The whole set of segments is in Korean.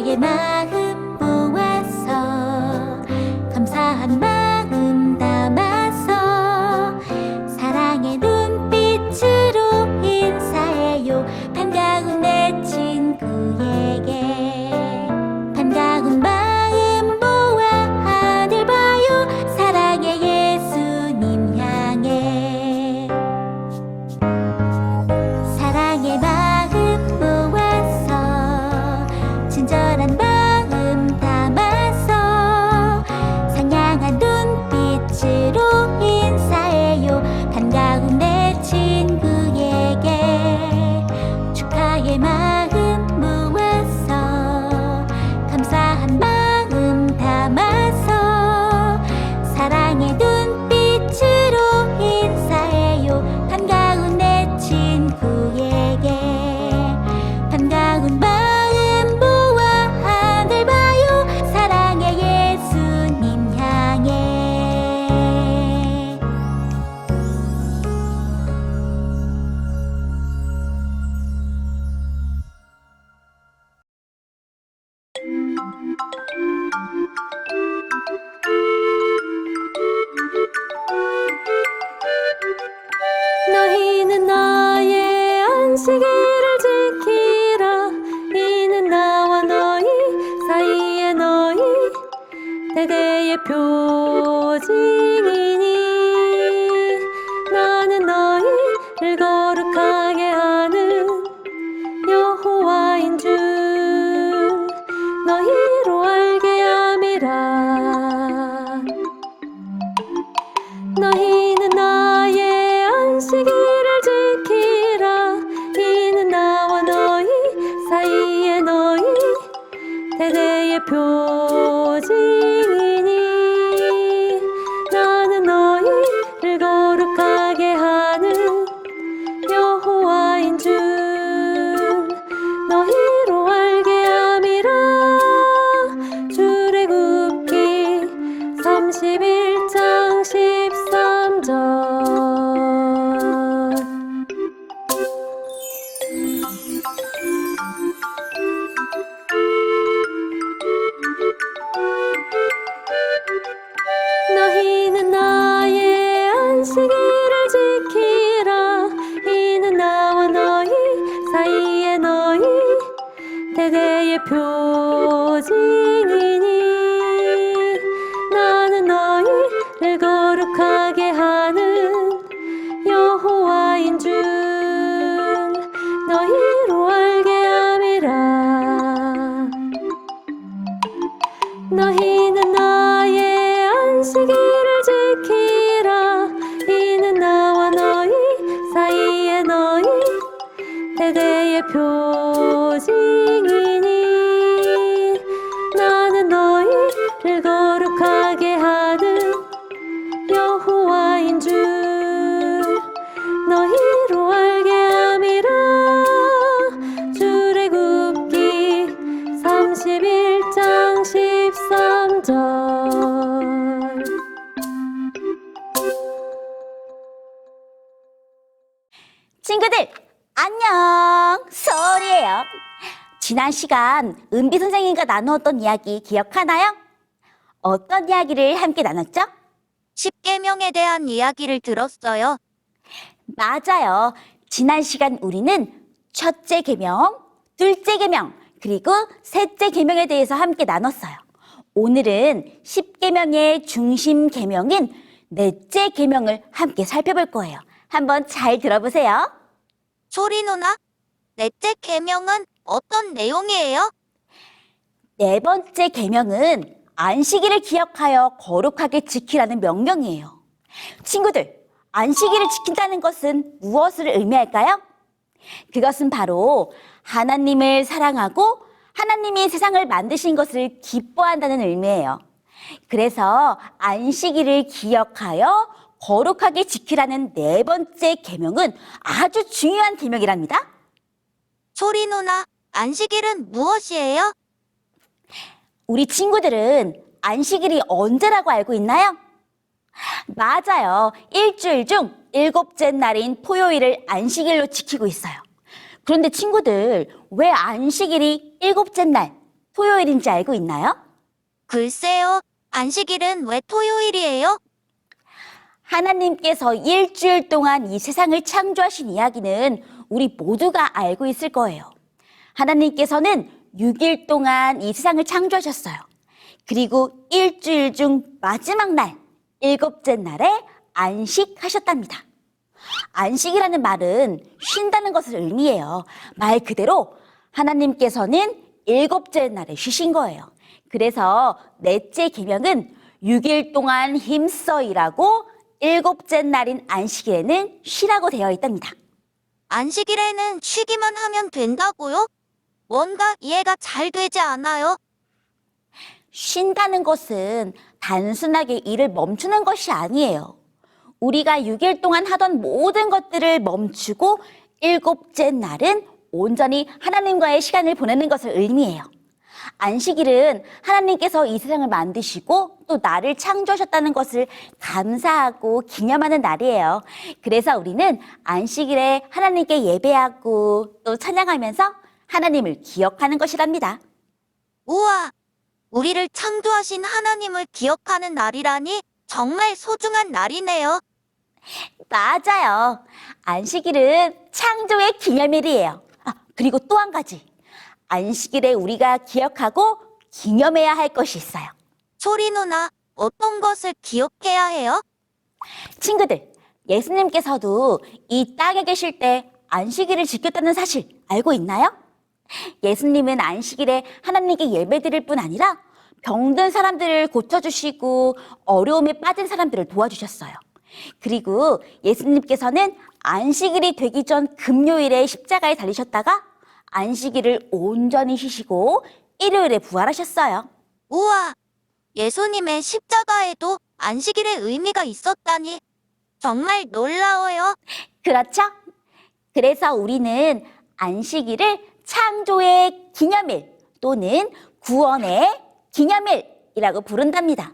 주가의 마음 모아서 감사한 마음 담아서 사랑의 눈빛으로 인사해요. 반가운 내 친구에게 반가운 마음 모아 하늘 봐요. 사랑의 예수님 향해 사랑의 마음 모아서 친절한 마음 담아서 상냥한 눈빛으로 인사해요. 반가운 내 친구에게 축하의 마음 모아서 감사한 마음 담아서 사랑의 눈빛으로 인사해요. 반가운 내 친구에게 반가운 마음 모아 하늘 봐요. 사랑의 예수님 향해 너희는 나의 안식일을 지키라. 이는 나와 너희 사이에 너희 대대의 표징이니 나는 너희를 거룩하게 하는 여호와인 줄 너희로 알게 함이라. 너희는 나의 안식일을 지키라. 이는 나와 너희 사이에 너희 대대의 표징이니 나는 너희를 거룩하게 하는 여호와인 줄 너희로 알게 함이라. 출애굽기 31장 13절. 너희는 나의 안식일을 지키라. 이는 나와 너희 사이에 너희 대대의 표징이니 나는 너희를 거룩하게 하는 여호와인 줄 너희로 알게 함이라. 너희는 나의 안식일을 지키라. 이는 나와 너희 사이에 너희 대대의 표징이니 나는 너희를 거룩하게 하는 여호와인 줄 너희로 알게 함이라. 출애굽기 31장 13절. 친구들 안녕, 소리예요. 지난 시간 은비 선생님과 나누었던 이야기 기억하나요? 어떤 이야기를 함께 나눴죠? 십계명에 대한 이야기를 들었어요. 맞아요. 지난 시간 우리는 첫째 계명, 둘째 계명, 그리고 셋째 계명에 대해서 함께 나눴어요. 오늘은 십계명의 중심 계명인 넷째 계명을 함께 살펴볼 거예요. 한번 잘 들어보세요. 소리 누나, 넷째 계명은 어떤 내용이에요? 네 번째 계명은 안식일을 기억하여 거룩하게 지키라는 명령이에요. 친구들, 안식일을 지킨다는 것은 무엇을 의미할까요? 그것은 바로 하나님을 사랑하고 하나님이 세상을 만드신 것을 기뻐한다는 의미예요. 그래서 안식일을 기억하여 거룩하게 지키라는 네 번째 계명은 아주 중요한 계명이랍니다. 소리 누나, 안식일은 무엇이에요? 우리 친구들은 안식일이 언제라고 알고 있나요? 맞아요. 일주일 중 일곱째 날인 토요일을 안식일로 지키고 있어요. 그런데 친구들, 왜 안식일이 일곱째 날, 토요일인지 알고 있나요? 글쎄요, 안식일은 왜 토요일이에요? 하나님께서 일주일 동안 이 세상을 창조하신 이야기는 우리 모두가 알고 있을 거예요. 하나님께서는 6일 동안 이 세상을 창조하셨어요. 그리고 일주일 중 마지막 날, 일곱째 날에 안식하셨답니다. 안식이라는 말은 쉰다는 것을 의미해요. 말 그대로 하나님께서는 일곱째 날에 쉬신 거예요. 그래서 넷째 계명은 6일 동안 힘써 일하고 일곱째 날인 안식일에는 쉬라고 되어 있답니다. 안식일에는 쉬기만 하면 된다고요? 뭔가 이해가 잘 되지 않아요. 쉰다는 것은 단순하게 일을 멈추는 것이 아니에요. 우리가 6일 동안 하던 모든 것들을 멈추고 일곱째 날은 온전히 하나님과의 시간을 보내는 것을 의미해요. 안식일은 하나님께서 이 세상을 만드시고 또 나를 창조하셨다는 것을 감사하고 기념하는 날이에요. 그래서 우리는 안식일에 하나님께 예배하고 또 찬양하면서 하나님을 기억하는 것이랍니다. 우와, 우리를 창조하신 하나님을 기억하는 날이라니 정말 소중한 날이네요. 맞아요. 안식일은 창조의 기념일이에요. 그리고 또 한 가지. 안식일에 우리가 기억하고 기념해야 할 것이 있어요. 소리 누나, 어떤 것을 기억해야 해요? 친구들, 예수님께서도 이 땅에 계실 때 안식일을 지켰다는 사실 알고 있나요? 예수님은 안식일에 하나님께 예배드릴 뿐 아니라 병든 사람들을 고쳐주시고 어려움에 빠진 사람들을 도와주셨어요. 그리고 예수님께서는 안식일이 되기 전 금요일에 십자가에 달리셨다가 안식일을 온전히 쉬시고 일요일에 부활하셨어요. 우와, 예수님의 십자가에도 안식일의 의미가 있었다니 정말 놀라워요. 그렇죠? 그래서 우리는 안식일을 창조의 기념일 또는 구원의 기념일이라고 부른답니다.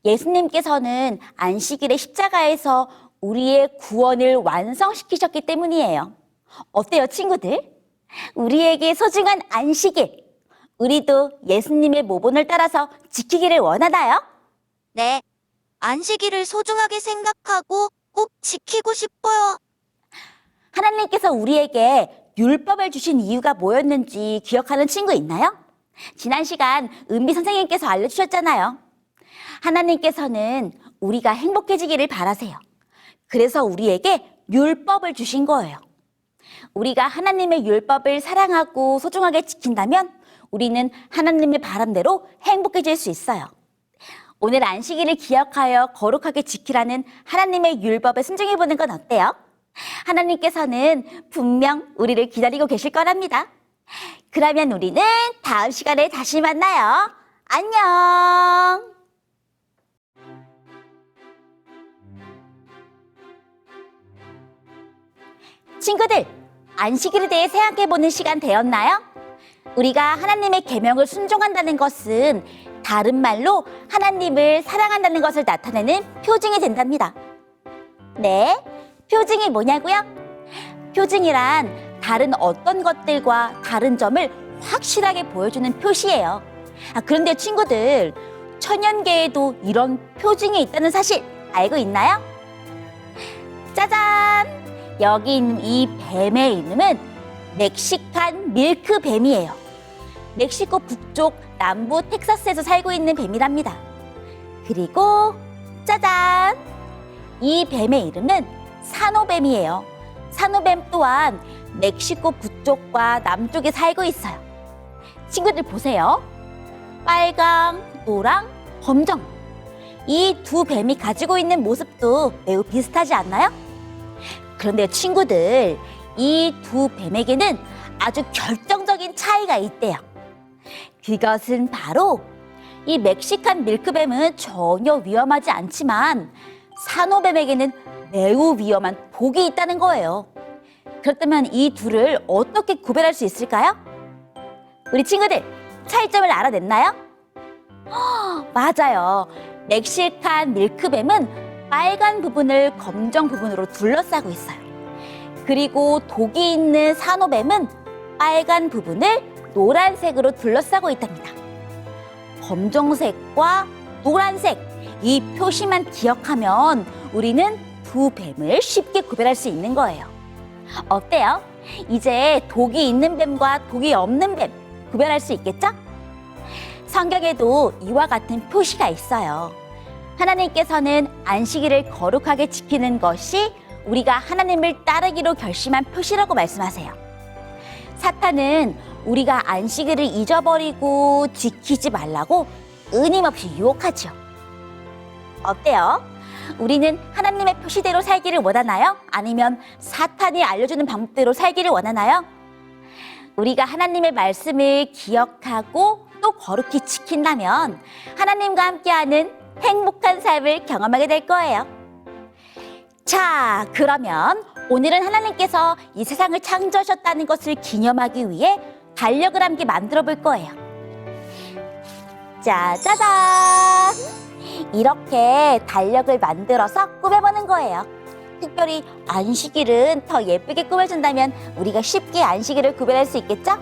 예수님께서는 안식일의 십자가에서 우리의 구원을 완성시키셨기 때문이에요. 어때요, 친구들? 우리에게 소중한 안식일, 우리도 예수님의 모본을 따라서 지키기를 원하나요? 네, 안식일을 소중하게 생각하고 꼭 지키고 싶어요. 하나님께서 우리에게 율법을 주신 이유가 뭐였는지 기억하는 친구 있나요? 지난 시간 은비 선생님께서 알려주셨잖아요. 하나님께서는 우리가 행복해지기를 바라세요. 그래서 우리에게 율법을 주신 거예요. 우리가 하나님의 율법을 사랑하고 소중하게 지킨다면 우리는 하나님의 바람대로 행복해질 수 있어요. 오늘 안식일을 기억하여 거룩하게 지키라는 하나님의 율법에 순종해보는 건 어때요? 하나님께서는 분명 우리를 기다리고 계실 거랍니다. 그러면 우리는 다음 시간에 다시 만나요. 안녕! 친구들, 안식일에 대해 생각해보는 시간 되었나요? 우리가 하나님의 계명을 순종한다는 것은 다른 말로 하나님을 사랑한다는 것을 나타내는 표징이 된답니다. 네, 표징이 뭐냐고요? 표징이란 다른 어떤 것들과 다른 점을 확실하게 보여주는 표시예요. 그런데 친구들, 천연계에도 이런 표징이 있다는 사실 알고 있나요? 짜잔! 여기 있는 이 뱀의 이름은 멕시칸 밀크 뱀이에요. 멕시코 북쪽 남부 텍사스에서 살고 있는 뱀이랍니다. 그리고 짜잔! 이 뱀의 이름은 산호뱀이에요. 산호뱀 또한 멕시코 북쪽과 남쪽에 살고 있어요. 친구들 보세요. 빨강, 노랑, 검정. 이 두 뱀이 가지고 있는 모습도 매우 비슷하지 않나요? 그런데 친구들, 이 두 뱀에게는 아주 결정적인 차이가 있대요. 그것은 바로 이 멕시칸 밀크뱀은 전혀 위험하지 않지만 산호뱀에게는 매우 위험한 독이 있다는 거예요. 그렇다면 이 둘을 어떻게 구별할 수 있을까요? 우리 친구들, 차이점을 알아냈나요? 맞아요. 멕시칸 밀크뱀은 빨간 부분을 검정 부분으로 둘러싸고 있어요. 그리고 독이 있는 산호뱀은 빨간 부분을 노란색으로 둘러싸고 있답니다. 검정색과 노란색, 이 표시만 기억하면 우리는 두 뱀을 쉽게 구별할 수 있는 거예요. 어때요? 이제 독이 있는 뱀과 독이 없는 뱀 구별할 수 있겠죠? 성경에도 이와 같은 표시가 있어요. 하나님께서는 안식일을 거룩하게 지키는 것이 우리가 하나님을 따르기로 결심한 표시라고 말씀하세요. 사탄은 우리가 안식일을 잊어버리고 지키지 말라고 끊임없이 유혹하죠. 어때요? 우리는 하나님의 표시대로 살기를 원하나요? 아니면 사탄이 알려주는 방법대로 살기를 원하나요? 우리가 하나님의 말씀을 기억하고 또 거룩히 지킨다면 하나님과 함께하는 행복한 삶을 경험하게 될 거예요. 자, 그러면 오늘은 하나님께서 이 세상을 창조하셨다는 것을 기념하기 위해 달력을 함께 만들어 볼 거예요. 짜자잔! 이렇게 달력을 만들어서 꾸며보는 거예요. 특별히 안식일은 더 예쁘게 꾸며준다면 우리가 쉽게 안식일을 구별할 수 있겠죠?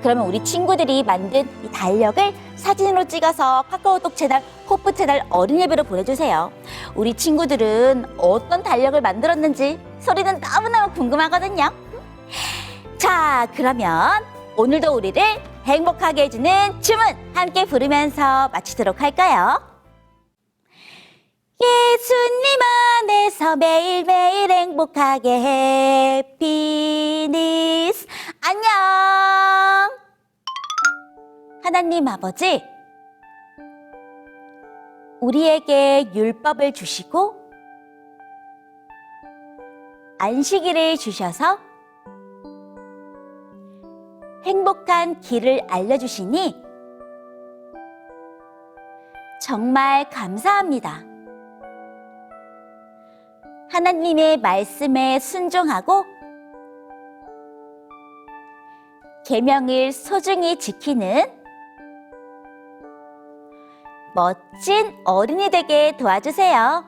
그러면 우리 친구들이 만든 이 달력을 사진으로 찍어서 카카오톡 채널, 호프 채널 어린이집으로 보내주세요. 우리 친구들은 어떤 달력을 만들었는지 소리는 너무너무 궁금하거든요. 자, 그러면 오늘도 우리를 행복하게 해주는 춤은 함께 부르면서 마치도록 할까요? 예수님 안에서 매일매일 행복하게 해피니스. 안녕. 하나님 아버지, 우리에게 율법을 주시고 안식일을 주셔서 행복한 길을 알려주시니 정말 감사합니다. 하나님의 말씀에 순종하고 계명을 소중히 지키는 멋진 어린이 되게 도와주세요.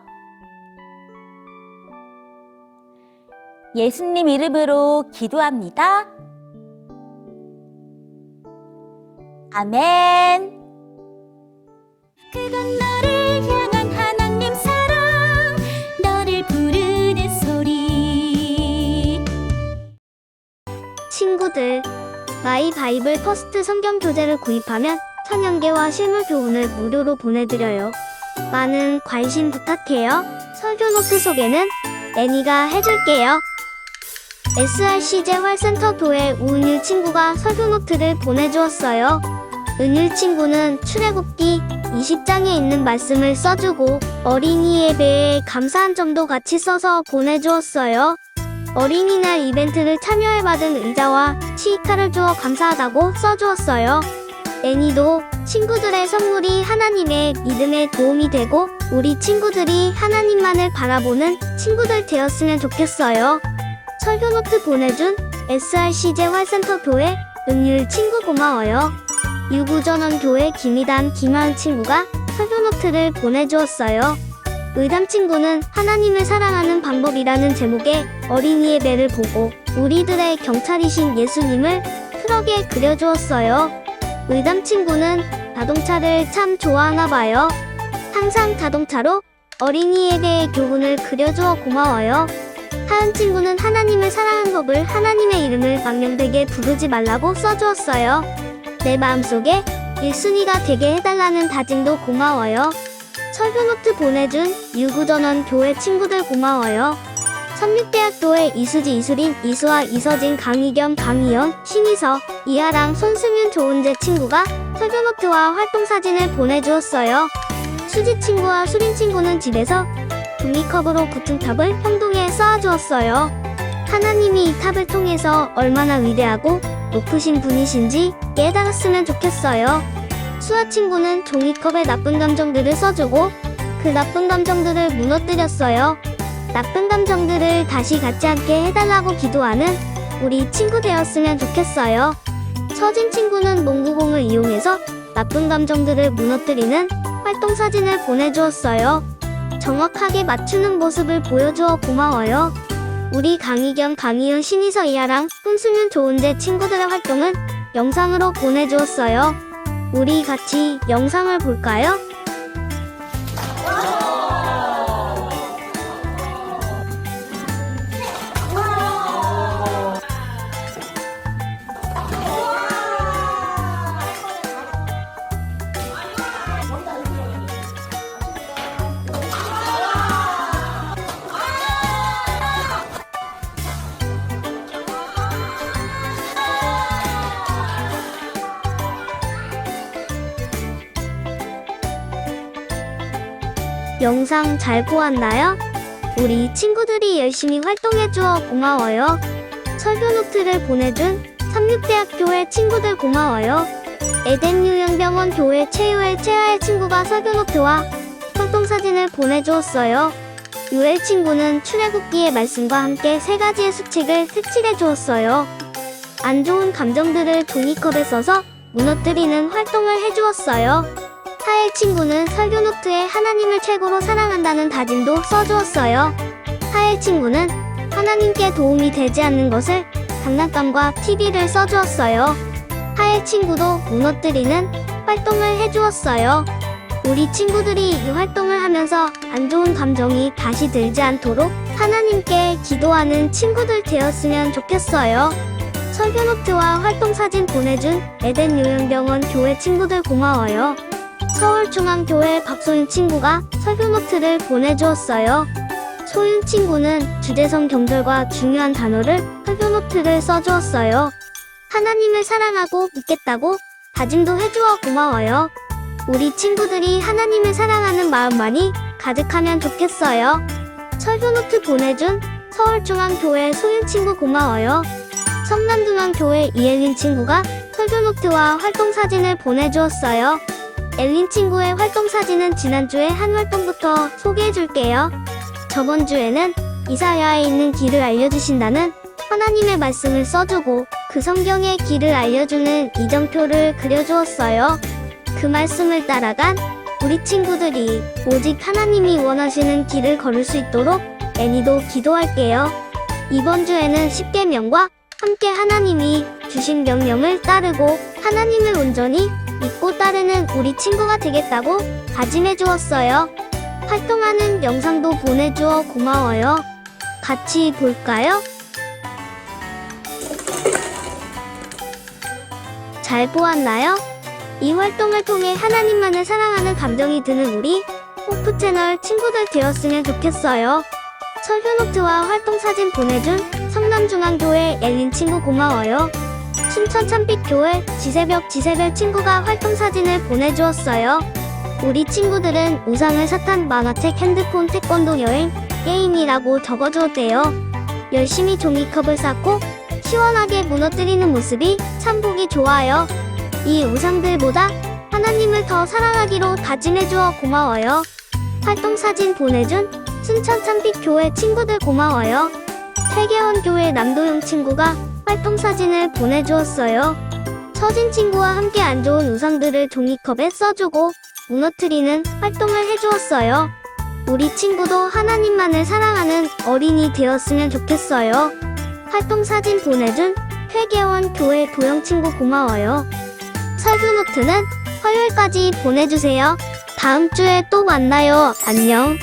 예수님 이름으로 기도합니다. 아멘. 그건 너를 향한 하나님 사랑, 너를 부르는 소리. 친구들, 마이 바이블 퍼스트 성경 교재를 구입하면 천연계와 실물 교훈을 무료로 보내드려요. 많은 관심 부탁해요. 설교 노트 소개는 애니가 해줄게요. SRC제 활센터 교회 우은율 친구가 설교 노트를 보내주었어요. 은율 친구는 출애굽기 20장에 있는 말씀을 써주고 어린이 예배에 감사한 점도 같이 써서 보내주었어요. 어린이날 이벤트를 참여해받은 의자와 치이카를 주어 감사하다고 써주었어요. 애니도 친구들의 선물이 하나님의 믿음에 도움이 되고 우리 친구들이 하나님만을 바라보는 친구들 되었으면 좋겠어요. 설교노트 보내준 SRC제 활센터 교회 은율 친구 고마워요. 유구전원 교회 김이담 김하은 친구가 설교노트를 보내주었어요. 의담 친구는 하나님을 사랑하는 방법이라는 제목의 어린이 예배를 보고 우리들의 경찰이신 예수님을 트럭에 그려주었어요. 의담 친구는 자동차를 참 좋아하나 봐요. 항상 자동차로 어린이 예배의 교훈을 그려주어 고마워요. 하은 친구는 하나님을 사랑하는 법을 하나님의 이름을 망령되게 부르지 말라고 써주었어요. 내 마음속에 1순위가 되게 해달라는 다짐도 고마워요. 설교노트 보내준 유구전원 교회 친구들 고마워요. 삼육대학교의 이수지, 이수린, 이수아, 이서진, 강희겸, 강희연, 신희서, 이하랑, 손승윤, 조은재 친구가 설교노트와 활동사진을 보내주었어요. 수지 친구와 수린 친구는 집에서 종이컵으로 붙은 탑을 형동에 쌓아주었어요. 하나님이 이 탑을 통해서 얼마나 위대하고 높으신 분이신지 깨달았으면 좋겠어요. 수아 친구는 종이컵에 나쁜 감정들을 써주고 그 나쁜 감정들을 무너뜨렸어요. 나쁜 감정들을 다시 갖지 않게 해달라고 기도하는 우리 친구 되었으면 좋겠어요. 서진 친구는 농구공을 이용해서 나쁜 감정들을 무너뜨리는 활동 사진을 보내주었어요. 정확하게 맞추는 모습을 보여주어 고마워요. 우리 강희겸, 강희은, 신희서, 이하랑, 손승윤, 조은재 친구들의 활동은 영상으로 보내주었어요. 우리 같이 영상을 볼까요? 영상 잘 보았나요? 우리 친구들이 열심히 활동해주어 고마워요. 설교 노트를 보내준 삼육대학교의 친구들 고마워요. 에덴유형병원 교회 최유엘 최하의 친구가 설교 노트와 활동사진을 보내주었어요. 유엘 친구는 출애굽기의 말씀과 함께 3가지의 수칙을 색칠해 주었어요. 안 좋은 감정들을 종이컵에 써서 무너뜨리는 활동을 해주었어요. 하엘 친구는 설교 노트에 하나님을 최고로 사랑한다는 다짐도 써주었어요. 하엘 친구는 하나님께 도움이 되지 않는 것을 장난감과 TV를 써주었어요. 하엘 친구도 무너뜨리는 활동을 해주었어요. 우리 친구들이 이 활동을 하면서 안 좋은 감정이 다시 들지 않도록 하나님께 기도하는 친구들 되었으면 좋겠어요. 설교 노트와 활동 사진 보내준 에덴 요양병원 교회 친구들 고마워요. 서울중앙교회 박소윤 친구가 설교 노트를 보내주었어요. 소윤 친구는 주제성 경절과 중요한 단어를 설교 노트를 써주었어요. 하나님을 사랑하고 믿겠다고 다짐도 해주어 고마워요. 우리 친구들이 하나님을 사랑하는 마음만이 가득하면 좋겠어요. 설교 노트 보내준 서울중앙교회 소윤 친구 고마워요. 성남중앙교회 이엘린 친구가 설교 노트와 활동 사진을 보내주었어요. 엘린 친구의 활동 사진은 지난주에 한 활동부터 소개해줄게요. 저번 주에는 이사야에 있는 길을 알려주신다는 하나님의 말씀을 써주고 그 성경의 길을 알려주는 이정표를 그려주었어요. 그 말씀을 따라간 우리 친구들이 오직 하나님이 원하시는 길을 걸을 수 있도록 애니도 기도할게요. 이번 주에는 10계명과 함께 하나님이 주신 명령을 따르고 하나님을 온전히 믿고 따르는 우리 친구가 되겠다고 다짐해 주었어요. 활동하는 영상도 보내주어 고마워요. 같이 볼까요? 잘 보았나요? 이 활동을 통해 하나님만을 사랑하는 감정이 드는 우리 호프 채널 친구들 되었으면 좋겠어요. 설교 노트와 활동 사진 보내준 성남중앙교회 엘린 친구 고마워요. 춘천 참빛교회 지새벽 친구가 활동 사진을 보내주었어요. 우리 친구들은 우상을 사탄 만화책 핸드폰 태권도 여행 게임이라고 적어주었대요. 열심히 종이컵을 쌓고 시원하게 무너뜨리는 모습이 참 보기 좋아요. 이 우상들보다 하나님을 더 사랑하기로 다짐해주어 고마워요. 활동 사진 보내준 순천 참빛교회 친구들 고마워요. 태계원교회 남도영 친구가 활동 사진을 보내주었어요. 서진 친구와 함께 안 좋은 우상들을 종이컵에 써주고 무너뜨리는 활동을 해주었어요. 우리 친구도 하나님만을 사랑하는 어린이 되었으면 좋겠어요. 활동 사진 보내준 회계원 교회 도영 친구 고마워요. 설교 노트는 화요일까지 보내주세요. 다음 주에 또 만나요. 안녕.